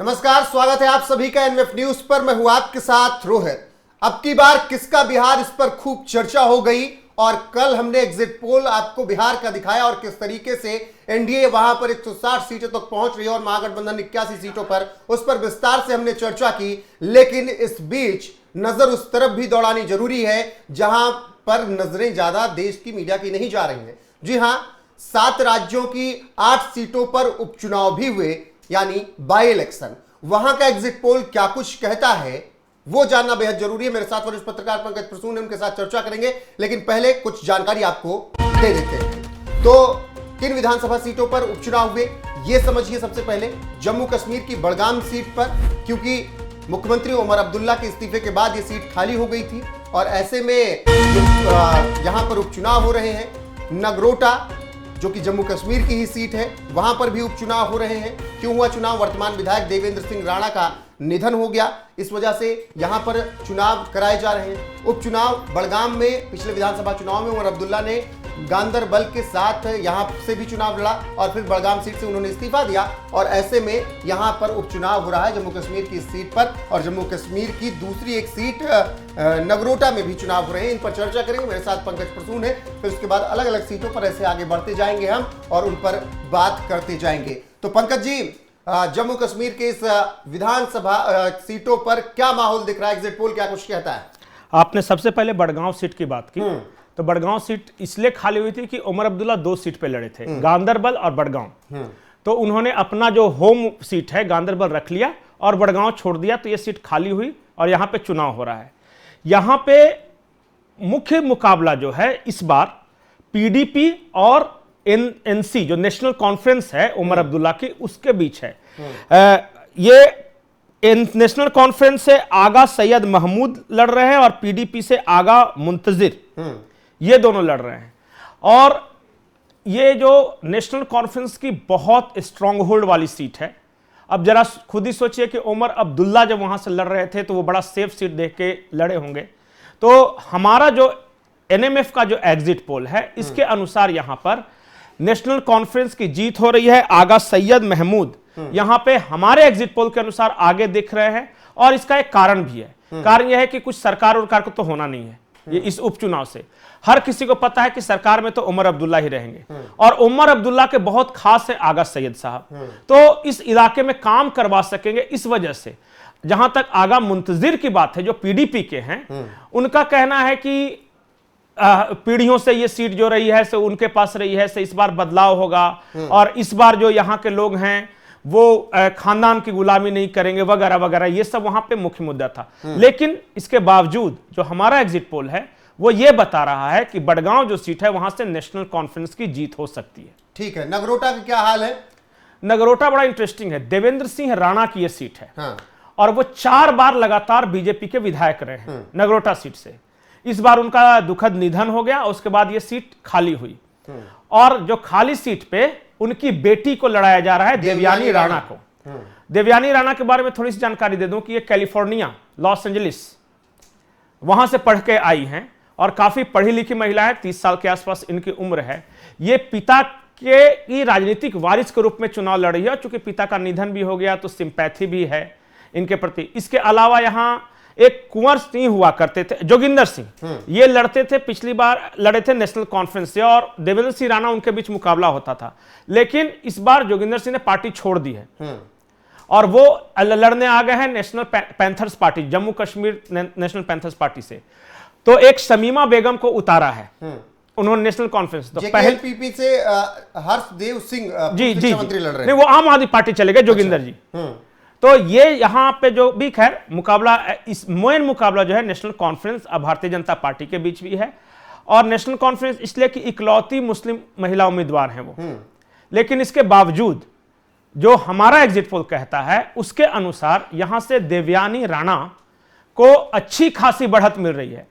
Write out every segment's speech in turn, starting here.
नमस्कार, स्वागत है आप सभी का एनएफ न्यूज पर। मैं हूं आपके साथ रोहित। अब की बार किसका बिहार, इस पर खूब चर्चा हो गई और कल हमने एग्जिट पोल आपको बिहार का दिखाया और किस तरीके से एनडीए वहां पर 160 सीटों तक पहुंच रही है और महागठबंधन 81 सीटों पर, उस पर विस्तार से हमने चर्चा की। लेकिन इस बीच नजर उस तरफ भी दौड़ानी जरूरी है जहां पर नजरें ज्यादा देश की मीडिया की नहीं जा रही हैं। जी हां, 7 राज्यों की 8 सीटों पर उपचुनाव भी हुए, यानी बाई इलेक्शन। वहां का एग्जिट पोल क्या कुछ कहता है वो जानना बेहद जरूरी है। मेरे साथ वरिष्ठ पत्रकार पंकज प्रसून, उनके साथ चर्चा करेंगे, लेकिन पहले कुछ जानकारी आपको दे देते हैं। तो किन विधानसभा सीटों पर उपचुनाव हुए ये समझिए। सबसे पहले जम्मू कश्मीर की बड़गाम सीट पर, क्योंकि मुख्यमंत्री उमर अब्दुल्ला के इस्तीफे के बाद ये सीट खाली हो गई थी और ऐसे में यहां पर उपचुनाव हो रहे हैं। नगरोटा जो कि जम्मू कश्मीर की ही सीट है, वहां पर भी उपचुनाव हो रहे हैं। क्यों हुआ चुनाव? वर्तमान विधायक देवेंद्र सिंह राणा का निधन हो गया, इस वजह से यहां पर चुनाव कराए जा रहे हैं। उपचुनाव बड़गाम में पिछले विधानसभा चुनाव में उमर अब्दुल्ला ने गांदरबल के साथ यहां से भी चुनाव लड़ा और फिर बड़गाम सीट से उन्होंने इस्तीफा दिया और ऐसे में यहां पर उपचुनाव हो रहा है जम्मू कश्मीर की इस सीट पर। और जम्मू कश्मीर की दूसरी एक सीट नगरोटा में भी चुनाव हो रहे हैं। इन पर चर्चा करेंगे। मेरे साथ पंकज प्रसून है। फिर उसके बाद अलग अलग सीटों पर ऐसे आगे बढ़ते जाएंगे हम और उन पर बात करते जाएंगे। तो पंकज जी, जम्मू कश्मीर के इस विधानसभा सीटों पर क्या माहौल दिख रहा है? एग्जिट पोल क्या कुछ कहता है? आपने सबसे पहले बड़गांव सीट की बात की, तो बड़गांव सीट इसलिए खाली हुई थी कि उमर अब्दुल्ला 2 सीट पे लड़े थे, गांदरबल और बड़गांव। तो उन्होंने अपना जो होम सीट है गांदरबल रख लिया और बड़गांव छोड़ दिया, तो ये सीट खाली हुई और यहां पे चुनाव हो रहा है। यहां पे मुख्य मुकाबला जो है इस बार पीडीपी और एनसी जो नेशनल कॉन्फ्रेंस है उमर अब्दुल्ला की, उसके बीच है। ये नेशनल कॉन्फ्रेंस से आगा सैयद महमूद लड़ रहे हैं और पीडीपी से आगा मुंतजिर, ये दोनों लड़ रहे हैं। और ये जो नेशनल कॉन्फ्रेंस की बहुत स्ट्रांग होल्ड वाली सीट है। अब जरा खुद ही सोचिए कि उमर अब्दुल्ला जब वहां से लड़ रहे थे तो वो बड़ा सेफ सीट देख के लड़े होंगे। तो हमारा जो एनएमएफ का जो एग्जिट पोल है, इसके अनुसार यहां पर नेशनल कॉन्फ्रेंस की जीत हो रही है। आगा सैयद महमूद यहां पे हमारे एग्जिट पोल के अनुसार आगे दिख रहे हैं और इसका एक कारण भी है। कारण यह है कि कुछ सरकार और को तो होना नहीं है ये इस उपचुनाव से। हर किसी को पता है कि सरकार में तो उमर अब्दुल्ला ही रहेंगे और उमर अब्दुल्ला के बहुत खास है आगा सैयद साहब, तो इस इलाके में काम करवा सकेंगे। इस वजह से जहां तक आगा मुंतजिर की बात है जो पीडीपी के हैं, उनका कहना है कि पीढ़ियों से ये सीट जो रही है से उनके पास रही है, से इस बार बदलाव होगा और इस बार जो यहाँ के लोग हैं वो खानदान की गुलामी नहीं करेंगे वगैरह वगैरह, ये सब वहां पे मुख्य मुद्दा था। लेकिन इसके बावजूद जो हमारा एग्जिट पोल है वो ये बता रहा है कि बड़गांव जो सीट है वहां से नेशनल कॉन्फ्रेंस की जीत हो सकती है। ठीक है, नगरोटा का क्या हाल है? नगरोटा बड़ा इंटरेस्टिंग है। देवेंद्र सिंह राणा की यह सीट है। हाँ। और वो 4 बार लगातार बीजेपी के विधायक रहे हैं नगरोटा सीट से। इस बार उनका दुखद निधन हो गया, उसके बाद ये सीट खाली हुई और जो खाली सीट पे उनकी बेटी को लड़ाया जा रहा है, देवयानी राणा को। देवयानी राणा के बारे में थोड़ी सी जानकारी दे दूं कि ये कैलिफोर्निया, लॉस एंजलिस, वहां से पढ़ के आई हैं और काफी पढ़ी लिखी महिला है। 30 साल के आसपास इनकी उम्र है। ये पिता के राजनीतिक वारिस के रूप में चुनाव लड़ रही है। चूंकि पिता का निधन भी हो गया तो सिंपैथी भी है इनके प्रति। इसके अलावा यहां एक कुंवर सिंह हुआ करते थे, जोगिंदर सिंह, ये लड़ते थे, पिछली बार लड़े थे नेशनल कॉन्फ्रेंस से और देवेंद्र सिंह राणा उनके बीच मुकाबला होता था। लेकिन इस बार जोगिंदर सिंह ने पार्टी छोड़ दी है और वो लड़ने आ गए हैं national panthers party, Jammu Kashmir national panthers party से। तो एक शमीमा बेगम को उतारा है उन्होंने नेशनल कॉन्फ्रेंस। तो पहले पीपी से हर्षदेव सिंह जी मंत्री लड़ रहे हैं। नहीं, वो आम आदमी पार्टी चले गए जोगिंदर जी। तो ये यहां पे जो भी खैर मुकाबला, इस मेन मुकाबला जो है नेशनल कॉन्फ्रेंस और भारतीय जनता पार्टी के बीच भी है। और नेशनल कॉन्फ्रेंस इसलिए कि इकलौती मुस्लिम महिला उम्मीदवार हैं वो। लेकिन इसके बावजूद जो हमारा एग्जिट पोल कहता है उसके अनुसार यहां से देवयानी राणा को अच्छी खासी बढ़त मिल रही है।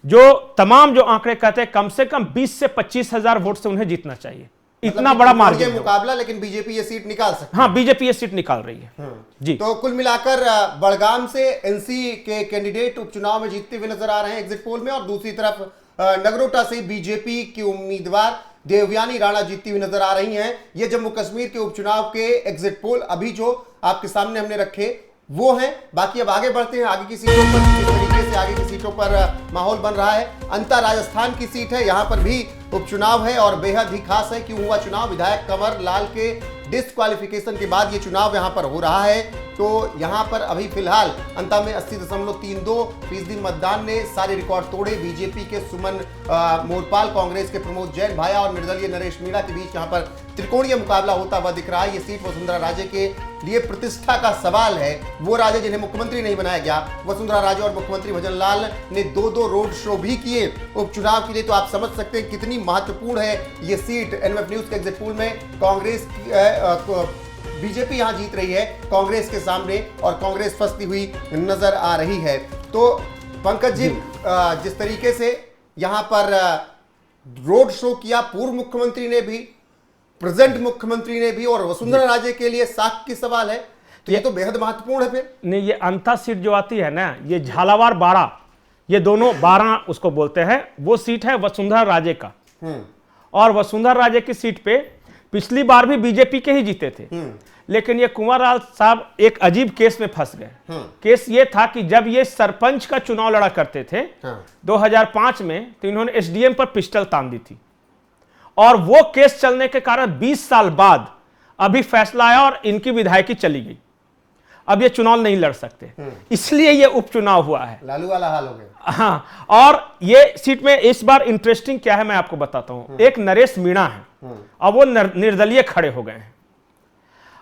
जो तमाम जो आंकड़े कहते हैं कम से कम 20 से 25 हजार वोट से उन्हें जीतना चाहिए। इतना बड़ा मार्जिन मुकाबला, लेकिन बीजेपी ये सीट निकाल सकती है। हाँ, बीजेपी ये सीट निकाल रही है जी। तो कुल मिलाकर बड़गाम से एनसी के कैंडिडेट उपचुनाव में जीतते हुए नजर आ रहे हैं एग्जिट पोल में, और दूसरी तरफ नगरोटा से बीजेपी की उम्मीदवार देवयानी राणा जीतती हुई नजर आ रही हैं। ये जम्मू कश्मीर के उपचुनाव के एग्जिट पोल अभी जो आपके सामने हमने रखे वो हैं। बाकी अब आगे बढ़ते हैं, आगे की सीटों पर किस तरीके से आगे की सीटों पर माहौल बन रहा है। अंतर राजस्थान की सीट है, यहां पर भी उपचुनाव है और बेहद ही खास है। क्यों हुआ चुनाव? विधायक कंवर लाल के डिस्क्वालिफिकेशन के बाद ये चुनाव यहां पर हो रहा है। तो यहां पर अभी फिलहाल अंता में 80.32% मतदान ने सारे रिकॉर्ड तोड़े। बीजेपी के सुमन मोरपाल, कांग्रेस के प्रमोद जैन भाया और निर्दलीय नरेश मीणा के बीच यहां पर त्रिकोणीय मुकाबला होता हुआ दिख रहा है। ये सीट वसुंधरा राजे के लिए प्रतिष्ठा का सवाल है। वो राजे जिन्हें मुख्यमंत्री नहीं बनाया गया, वसुंधरा राजे और मुख्यमंत्री भजन लाल ने 2-2 रोड शो भी किए उपचुनाव के लिए। तो आप समझ सकते हैं कितनी महत्वपूर्ण है ये सीट। एनएमएफ न्यूज के एग्जिट पोल में कांग्रेस बीजेपी यहां जीत रही है कांग्रेस के सामने और कांग्रेस फंसती हुई नजर आ रही है। तो पंकज जी, जिस तरीके से यहां पर रोड शो किया पूर्व मुख्यमंत्री ने भी, प्रेजेंट मुख्यमंत्री ने भी, और वसुंधरा राजे के लिए साख की सवाल है। तो ये तो बेहद महत्वपूर्ण है। फिर नहीं, ये अंता सीट जो आती है ना, ये झालावाड़ 12, ये दोनों 12 उसको बोलते हैं, वो सीट है वसुंधरा राजे का। और वसुंधरा राजे की सीट पे पिछली बार भी बीजेपी के ही जीते थे, लेकिन ये कुंवर लाल साहब एक अजीब केस में फंस गए। केस ये था कि जब ये सरपंच का चुनाव लड़ा करते थे 2005 में, तो इन्होंने एसडीएम पर पिस्टल तान दी थी और वो केस चलने के कारण 20 साल बाद अभी फैसला आया और इनकी विधायकी चली गई। अब ये चुनाव नहीं लड़ सकते, इसलिए ये उपचुनाव हुआ है। लालू वाला हाल हो गया। हाँ, और ये सीट में इस बार इंटरेस्टिंग क्या है मैं आपको बताता हूं। एक नरेश मीणा है, अब वो निर्दलीय खड़े हो गए हैं।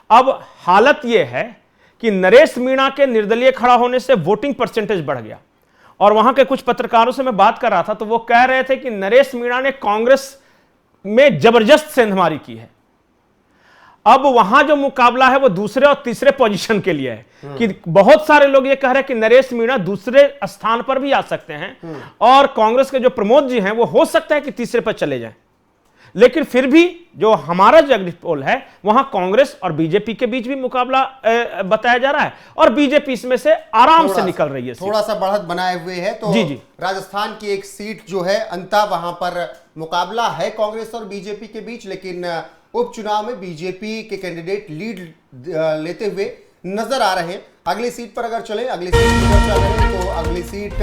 अब हालत ये है कि नरेश मीणा के निर्दलीय खड़ा होने से वोटिंग परसेंटेज बढ़ गया। और वहां के कुछ पत्रकारों से मैं बात कर रहा था तो वो कह रहे थे कि नरेश मीणा ने कांग्रेस में जबरदस्त सेंधमारी की है। अब वहां जो मुकाबला है वो दूसरे और तीसरे पोजीशन के लिए है कि बहुत सारे लोग ये कह रहे हैं कि नरेश मीणा दूसरे स्थान पर भी आ सकते हैं और कांग्रेस के जो प्रमोद जी हैं वो हो सकता है कि तीसरे पर चले जाएं। लेकिन फिर भी जो हमारा जो एग्जिट पोल है वहां कांग्रेस और बीजेपी के बीच भी मुकाबला बताया जा रहा है और बीजेपी इसमें से आराम से निकल रही है, थोड़ा सा बढ़त बनाए हुए है। तो जी। राजस्थान की एक सीट जो है अंता, वहां पर मुकाबला है कांग्रेस और बीजेपी के बीच, लेकिन उपचुनाव में बीजेपी के कैंडिडेट लीड लेते हुए नजर आ रहे हैं। अगली सीट पर अगर चले, अगली सीट की चर्चा करें तो अगली सीट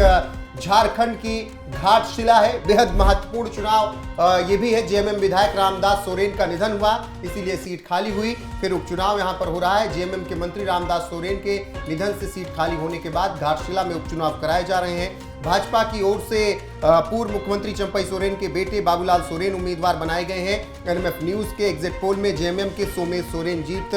झारखंड की घाटशिला है। बेहद महत्वपूर्ण चुनाव ये भी है। जेएमएम विधायक रामदास सोरेन का निधन हुआ, इसीलिए सीट खाली हुई। फिर उपचुनाव यहां पर हो रहा है। जेएमएम के मंत्री रामदास सोरेन के निधन से सीट खाली होने के बाद घाटशिला में उपचुनाव कराए जा रहे हैं। भाजपा की ओर से पूर्व मुख्यमंत्री चंपई सोरेन के बेटे बाबूलाल सोरेन उम्मीदवार बनाए गए हैं। एनएमएफ न्यूज के एग्जिट पोल में जेएमएम के सोमेश सोरेन जीत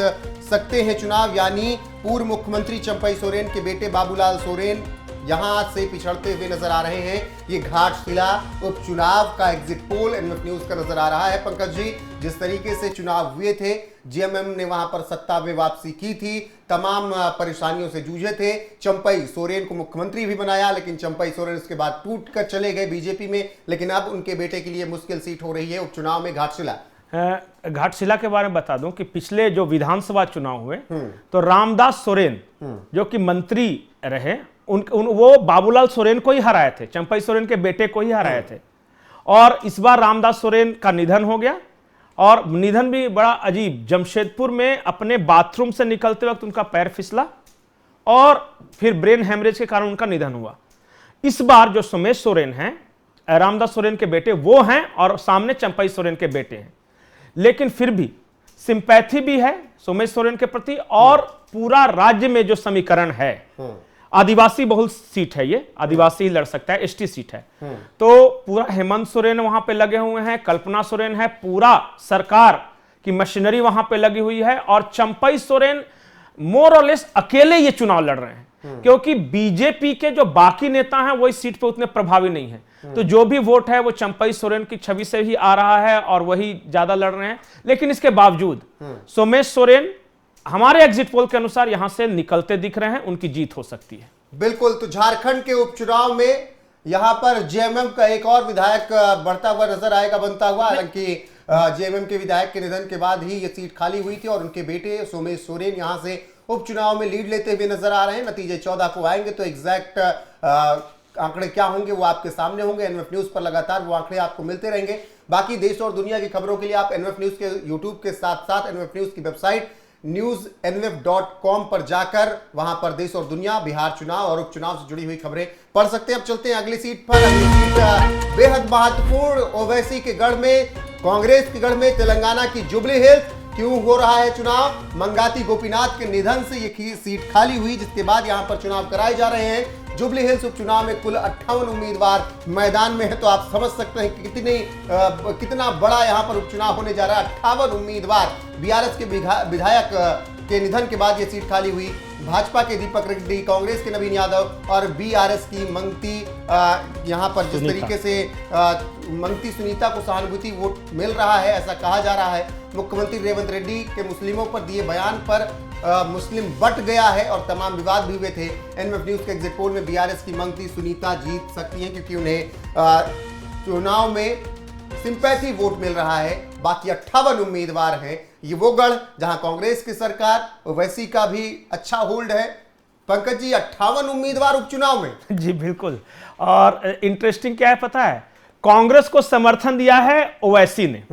सकते हैं चुनाव, यानी पूर्व मुख्यमंत्री चंपई सोरेन के बेटे बाबूलाल सोरेन यहां से पिछड़ते हुए नजर आ रहे हैं। ये घाटशिला उपचुनाव का एग्जिट पोल एनएमएफ न्यूज का नजर आ रहा है। पंकज जी, जिस तरीके से चुनाव हुए थे, जेएमएम ने वहां पर सत्ता में वापसी की थी, तमाम परेशानियों से जूझे थे। चंपई सोरेन को मुख्यमंत्री भी बनाया, लेकिन चंपई सोरेन उसके बाद टूट कर चले गए बीजेपी में। लेकिन अब उनके बेटे के लिए मुश्किल सीट हो रही है उपचुनाव में घाटशिला। घाटशिला के बारे में बता दूं कि पिछले जो विधानसभा चुनाव हुए तो रामदास सोरेन जो कि मंत्री रहे वो बाबूलाल सोरेन को ही हराए थे, चंपई सोरेन के बेटे को ही हराए थे। और इस बार रामदास सोरेन का निधन हो गया और निधन भी बड़ा अजीब। जमशेदपुर में अपने बाथरूम से निकलते वक्त उनका पैर फिसला और फिर ब्रेन हेमरेज के कारण उनका निधन हुआ। इस बार जो सोमेश सोरेन हैं, रामदास सोरेन के बेटे, वो हैं और सामने चंपई सोरेन के बेटे हैं। लेकिन फिर भी सिंपैथी भी है सोमेश सोरेन के प्रति और पूरा राज्य में जो समीकरण है, आदिवासी बहुल सीट है, ये आदिवासी ही लड़ सकता है, एसटी सीट है। तो पूरा हेमंत सोरेन वहां पे लगे हुए हैं, कल्पना सोरेन है, पूरा सरकार की मशीनरी वहां पे लगी हुई है और चंपई सोरेन मोर और लेस अकेले ये चुनाव लड़ रहे हैं क्योंकि बीजेपी के जो बाकी नेता हैं वो इस सीट पे उतने प्रभावी नहीं है। तो जो भी वोट है वो चंपई सोरेन की छवि से ही आ रहा है और वही ज्यादा लड़ रहे हैं। लेकिन इसके बावजूद सोमेश सोरेन हमारे एग्जिट पोल के अनुसार यहां से निकलते दिख रहे हैं, उनकी जीत हो सकती है। बिल्कुल। तो झारखंड के उपचुनाव में यहां पर जेएमएम का एक और विधायक बढ़ता हुआ नजर आएगा, बनता हुआ। हालांकि जेएमएम के विधायक के निधन के बाद ही ये सीट खाली हुई थी और उनके बेटे सोमेश सोरेन यहां से उपचुनाव में लीड लेते हुए नजर आ रहे हैं। नतीजे 14 को आएंगे तो एग्जैक्ट आंकड़े क्या होंगे वो आपके सामने होंगे। एनएमएफ न्यूज पर लगातार वो आंकड़े आपको मिलते रहेंगे। बाकी देश और दुनिया की खबरों के लिए आप एनएमएफ न्यूज के यूट्यूब के साथ साथ एनएमएफ न्यूज की वेबसाइट newsnwf.com पर जाकर वहां पर देश और दुनिया, बिहार चुनाव और उपचुनाव से जुड़ी हुई खबरें पढ़ सकते हैं। अब चलते हैं अगली सीट पर। अगली सीट बेहद महत्वपूर्ण, ओवैसी के गढ़ में, कांग्रेस के गढ़ में, तेलंगाना की जुबली हिल्स। क्यों हो रहा है चुनाव? मंगाती गोपीनाथ के निधन से ये सीट खाली हुई, जिसके बाद यहां पर चुनाव कराए जा रहे हैं। जुबली हिल्स उपचुनाव में कुल 58 उम्मीदवार मैदान में है, तो आप समझ सकते हैं कि कितना बड़ा यहां पर उपचुनाव होने जा रहा है। 58 उम्मीदवार। बीआरएस के विधायक के निधन के बाद यह सीट खाली हुई। भाजपा के दीपक रेड्डी, कांग्रेस के नवीन यादव और बीआरएस की मंगती, यहां पर जिस तरीके से मंगती सुनीता को सहानुभूति वोट मिल रहा है, ऐसा कहा जा रहा है। मुख्यमंत्री रेवंत रेड्डी के मुस्लिमों पर दिए बयान पर मुस्लिम बट गया है और तमाम विवाद भी हुए थे। एनएमएफ न्यूज के एग्जिट पोल में बीआरएस की मंगती सुनीता जीत सकती हैं, क्योंकि उन्हें चुनाव में सिंपैथी वोट मिल रहा है। बाकी 58 उम्मीदवार हैं। ये वो गढ़ जहां कांग्रेस की सरकार, ओवैसी का भी अच्छा होल्ड है। पंकज जी, 58 उम्मीदवार उपचुनाव में। जी बिल्कुल। और इंटरेस्टिंग क्या है पता है? कांग्रेस को समर्थन दिया है ओवैसी ने।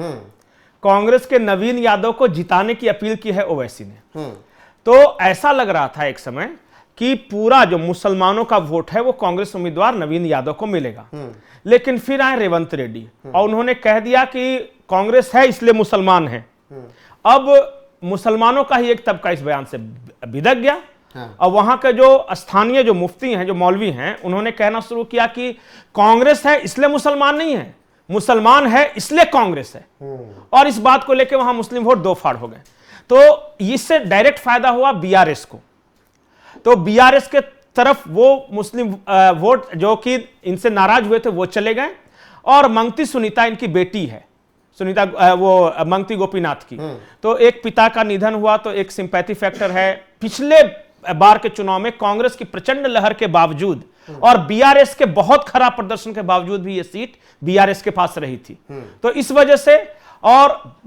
कांग्रेस के नवीन यादव को जिताने की अपील की है ओवैसी ने। तो ऐसा लग रहा था एक समय कि पूरा जो मुसलमानों का वोट है वो कांग्रेस उम्मीदवार नवीन यादव को मिलेगा। लेकिन फिर आए रेवंत रेड्डी और उन्होंने कह दिया कि कांग्रेस है इसलिए मुसलमान है। अब मुसलमानों का ही एक तबका इस बयान से बिदक गया। और वहां के जो स्थानीय जो मुफ्ती हैं, जो मौलवी हैं, उन्होंने कहना शुरू किया कि कांग्रेस है इसलिए मुसलमान नहीं है, मुसलमान है इसलिए कांग्रेस है। और इस बात को लेकर वहां मुस्लिम वोट दो फाड़ हो गए। तो इससे डायरेक्ट फायदा हुआ बीआरएस को। तो बीआरएस के तरफ वो मुस्लिम वोट जो कि इनसे नाराज हुए थे वो चले गए। और मंगती सुनीता इनकी बेटी है, सुनीता वो मंगती गोपीनाथ की। तो एक पिता का निधन हुआ तो एक सिंपैथी फैक्टर है। पिछले बार के चुनाव में कांग्रेस की प्रचंड लहर के बावजूद और बीआरएस के बहुत खराब प्रदर्शन के बावजूद भी यह सीट बीआरएस के पास रही थी। तो इस वजह से, और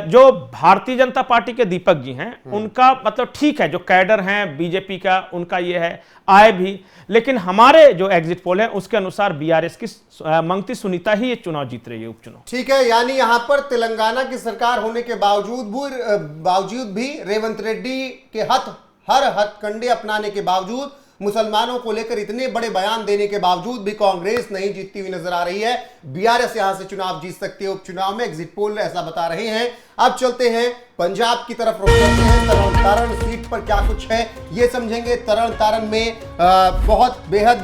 जो भारतीय जनता पार्टी के दीपक जी हैं, उनका मतलब ठीक है, जो कैडर हैं बीजेपी का, उनका ये है आए भी। लेकिन हमारे जो एग्जिट पोल है उसके अनुसार बीआरएस की मंगती सुनीता ही ये चुनाव जीत रही है, उपचुनाव। ठीक है, यानी यहां पर तेलंगाना की सरकार होने के बावजूद भी रेवंत रेड्डी के हर हथकंडे अपनाने के बावजूद, मुसलमानों को लेकर इतने बड़े बयान देने के बावजूद भी कांग्रेस नहीं जीतती हुई नजर आ रही है। बीआरएस यहां से चुनाव जीत सकती है उपचुनाव में, एग्जिट पोल ऐसा बता रहे हैं। अब चलते हैं पंजाब की तरफ, रुख करते हैं। तरन तारण सीट पर क्या कुछ है ये समझेंगे। तरन तारण में बहुत बेहद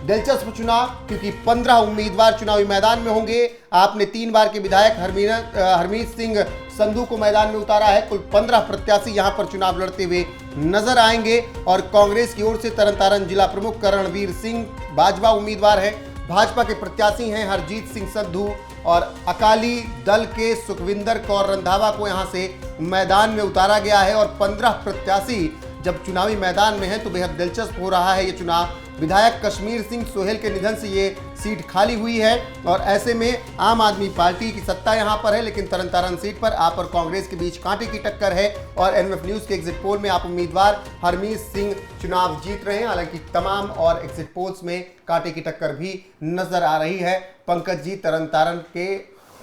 दिलचस्प चुनाव, क्योंकि 15 उम्मीदवार चुनावी मैदान में होंगे। आपने 3 बार के विधायक हरमीत सिंह संधू को मैदान में उतारा है। कुल 15 प्रत्याशी यहां पर चुनाव लड़ते हुए नजर आएंगे। और कांग्रेस की ओर से तरन तारण जिला प्रमुख करणवीर सिंह बाजवा उम्मीदवार है। भाजपा के प्रत्याशी हैं हरजीत सिंह संधू और अकाली दल के सुखविंदर कौर रंधावा को यहां से मैदान में उतारा गया है। और 15 प्रत्याशी जब चुनावी मैदान में हैं तो बेहद दिलचस्प हो रहा है ये चुनाव। विधायक कश्मीर सिंह सोहेल के निधन से ये सीट खाली हुई है और ऐसे में आम आदमी पार्टी की सत्ता यहां पर है, लेकिन तरन तारण सीट पर आप और कांग्रेस के बीच कांटे की टक्कर है। और एनएमएफ न्यूज के एग्जिट पोल में आप उम्मीदवार हरमीत सिंह चुनाव जीत रहे हैं। हालांकि तमाम और एग्जिट पोल्स में कांटे की टक्कर भी नजर आ रही है। पंकज जी, तरन तारण के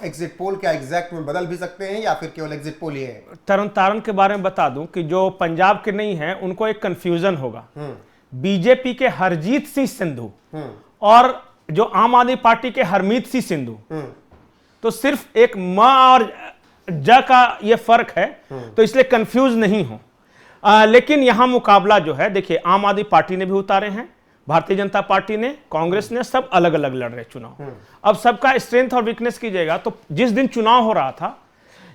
एग्जिट पोल क्या एग्जैक्ट में बदल भी सकते हैं या फिर केवल एग्जिट पोल ही है? तरन तारण के बारे में बता दूं कि जो पंजाब के नहीं है उनको एक कंफ्यूजन होगा। बीजेपी के हरजीत सिंह संधू और जो आम आदमी पार्टी के हरमीत सिंह संधू, तो सिर्फ एक म और ज का ये फर्क है, तो इसलिए कंफ्यूज नहीं हो। लेकिन यहां मुकाबला जो है, देखिए, आम आदमी पार्टी ने भी उतारे हैं, भारतीय जनता पार्टी ने, कांग्रेस ने, सब अलग अलग लड़ रहे चुनाव। अब सबका स्ट्रेंथ और वीकनेस कीजिएगा तो जिस दिन चुनाव हो रहा था,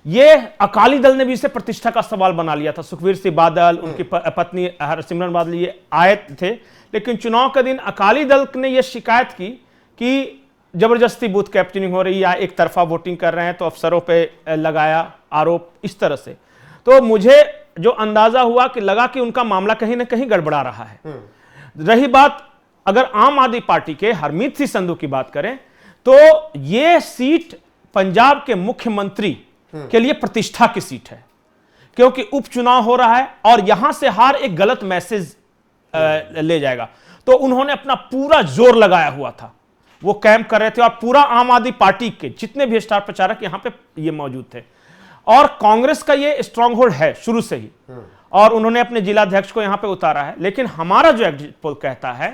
ये अकाली दल ने भी इसे प्रतिष्ठा का सवाल बना लिया था। सुखबीर सिंह बादल, उनकी पत्नी हरसिमरत बादल ये आए थे, लेकिन चुनाव के दिन अकाली दल ने यह शिकायत की कि जबरदस्ती बूथ कैप्चरिंग हो रही है या एक तरफा वोटिंग कर रहे हैं, तो अफसरों पे लगाया आरोप इस तरह से। तो मुझे जो अंदाजा हुआ कि लगा कि उनका मामला कहीं ना कहीं गड़बड़ा रहा है। रही बात अगर आम आदमी पार्टी के हरमीत सिंह संधू की बात करें, तो यह सीट पंजाब के मुख्यमंत्री के लिए प्रतिष्ठा की सीट है, क्योंकि उपचुनाव हो रहा है और यहां से हार एक गलत मैसेज ले जाएगा। तो उन्होंने अपना पूरा जोर लगाया हुआ था, वो कैंप कर रहे थे और पूरा आम आदमी पार्टी के जितने भी स्टार प्रचारक यहां पे ये मौजूद थे। और कांग्रेस का ये स्ट्रांग होल्ड है शुरू से ही, और उन्होंने अपने जिलाध्यक्ष को यहां पे उतारा है। लेकिन हमारा जो एग्जिट पोल कहता है,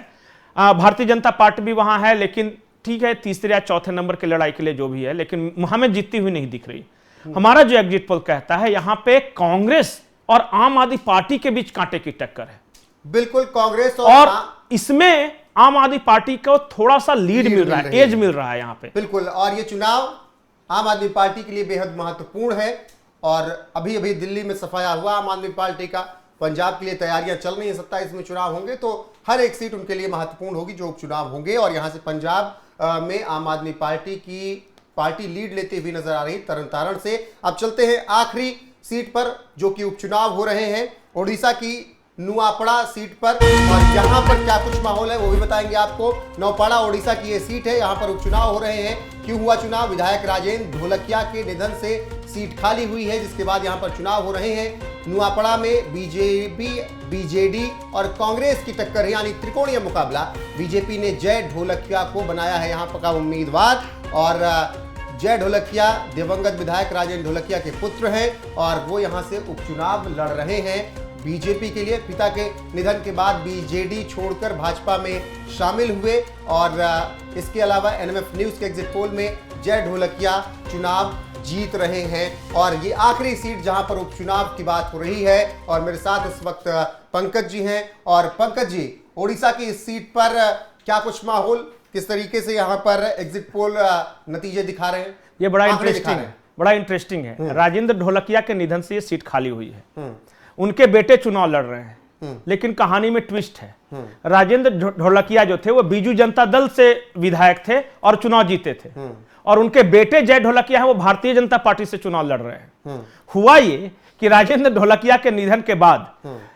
भारतीय जनता पार्टी भी वहां है, लेकिन ठीक है तीसरे या चौथे नंबर की लड़ाई के लिए जो भी है, लेकिन हमें जीतती हुई नहीं दिख रही। हमारा जो एग्जिट पोल कहता है यहां पे कांग्रेस और आम आदमी पार्टी के बीच कांटे की टक्कर है। बिल्कुल, कांग्रेस और इसमें आम आदमी पार्टी को थोड़ा सा लीड मिल रहा है, एज मिल रहा है यहां पे। बिल्कुल, और ये चुनाव आम आदमी पार्टी के लिए बेहद महत्वपूर्ण है। और अभी अभी दिल्ली में सफाया हुआ आम आदमी पार्टी का, पंजाब के लिए तैयारियां चल रही हैं, 27 में चुनाव होंगे, तो हर एक सीट उनके लिए महत्वपूर्ण होगी जो उपचुनाव होंगे। और यहां से पंजाब में आम आदमी पार्टी लीड लेती हुई नजर आ रही तरन तारण से। अब चलते हैं आखिरी सीट पर जो कि उपचुनाव हो रहे हैं, ओडिशा की नुआपड़ा सीट पर। और यहां पर क्या कुछ माहौल है वो भी बताएंगे आपको। नौपाड़ा ओडिशा की ये सीट है, यहां पर उपचुनाव हो रहे हैं। क्यों हुआ चुनाव? विधायक राजेंद्र ढोलकिया के निधन से सीट खाली हुई है, जिसके बाद यहां पर चुनाव हो रहे हैं। नुआपड़ा में बीजेपी, बीजेडी और कांग्रेस की टक्कर है, यानी त्रिकोणीय मुकाबला। बीजेपी ने जय ढोलकिया को बनाया है यहां पर का उम्मीदवार, और जय ढोलकिया दिवंगत विधायक राजेंद्र ढोलकिया के पुत्र हैं और वो यहां से उपचुनाव लड़ रहे हैं बीजेपी के लिए। पिता के निधन के बाद बीजेडी छोड़कर भाजपा में शामिल हुए। और इसके अलावा एनएमएफ न्यूज के एग्जिट पोल में जय ढोलकिया चुनाव जीत रहे हैं। और ये आखिरी सीट जहां पर उपचुनाव की बात हो रही है। और मेरे साथ इस वक्त पंकज जी हैं। और पंकज जी, ओडिशा की इस सीट पर क्या कुछ माहौल, किस तरीके से यहाँ पर एग्जिट पोल नतीजे दिखा रहे हैं? ये बड़ा इंटरेस्टिंग है। राजेंद्र ढोलकिया के निधन से ये सीट खाली हुई है। उनके बेटे चुनाव लड़ रहे हैं, लेकिन कहानी में ट्विस्ट है। राजेंद्र ढोलकिया जो थे वो बीजू जनता दल से विधायक थे और चुनाव जीते थे, और उनके बेटे जय ढोलकिया है वो भारतीय जनता पार्टी से चुनाव लड़ रहे हैं। हुआ ये कि राजेंद्र ढोलकिया के निधन के बाद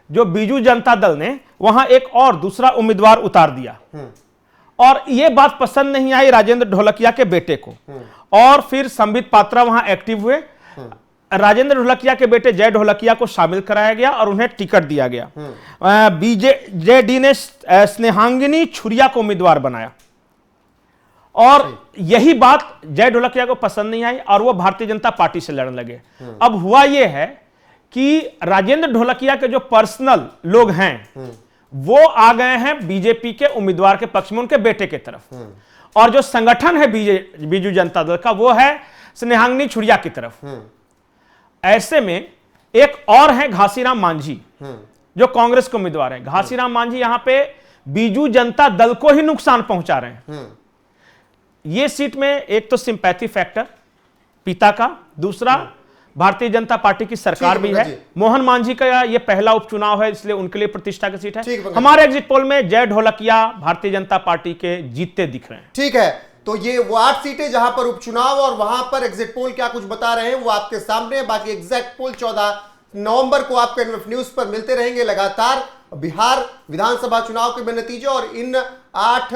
जो बीजू जनता दल ने वहां एक और दूसरा उम्मीदवार उतार दिया, और यह बात पसंद नहीं आई राजेंद्र ढोलकिया के बेटे को, और फिर संबित पात्रा वहां एक्टिव हुए। राजेंद्र ढोलकिया के बेटे जय ढोलकिया को शामिल कराया गया और उन्हें टिकट दिया गया। बीजेडी ने स्नेहांगिनी छुरिया को उम्मीदवार बनाया, और यही बात जय ढोलकिया को पसंद नहीं आई और वो भारतीय जनता पार्टी से लड़ने लगे। अब हुआ यह है कि राजेंद्र ढोलकिया के जो पर्सनल लोग हैं वो आ गए हैं बीजेपी के उम्मीदवार के पक्ष में, उनके बेटे के तरफ, और जो संगठन है बीजू जनता दल का वो है स्नेहांगिनी छुरिया की तरफ। ऐसे में एक और है घासीराम मांझी जो कांग्रेस के उम्मीदवार हैं। घासीराम मांझी यहां पे बीजू जनता दल को ही नुकसान पहुंचा रहे हैं। ये सीट में एक तो सिंपैथी फैक्टर पिता का, दूसरा भारतीय जनता पार्टी की सरकार भी है। मोहन मांझी का ये पहला उपचुनाव है, इसलिए उनके लिए प्रतिष्ठा की सीट है। हमारे एग्जिट पोल में जय ढोलकिया भारतीय जनता पार्टी के जीतते दिख रहे हैं। ठीक है, तो ये वो 8 सीटें जहां पर उपचुनाव, और वहां पर एग्जिट पोल क्या कुछ बता रहे हैं वो आपके सामने। बाकी एग्जैक्ट पोल 14 नवंबर को आपको एनएमएफ न्यूज पर मिलते रहेंगे लगातार। बिहार विधानसभा चुनाव के भी नतीजे और इन 8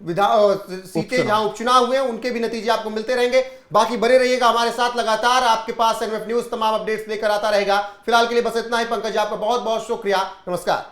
सीटें जहां उपचुनाव हुए हैं उनके भी नतीजे आपको मिलते रहेंगे। बाकी बने रहिएगा हमारे साथ, लगातार आपके पास एनएमएफ न्यूज तमाम अपडेट्स लेकर आता रहेगा। फिलहाल के लिए बस इतना ही। पंकज, आपका बहुत बहुत शुक्रिया, नमस्कार।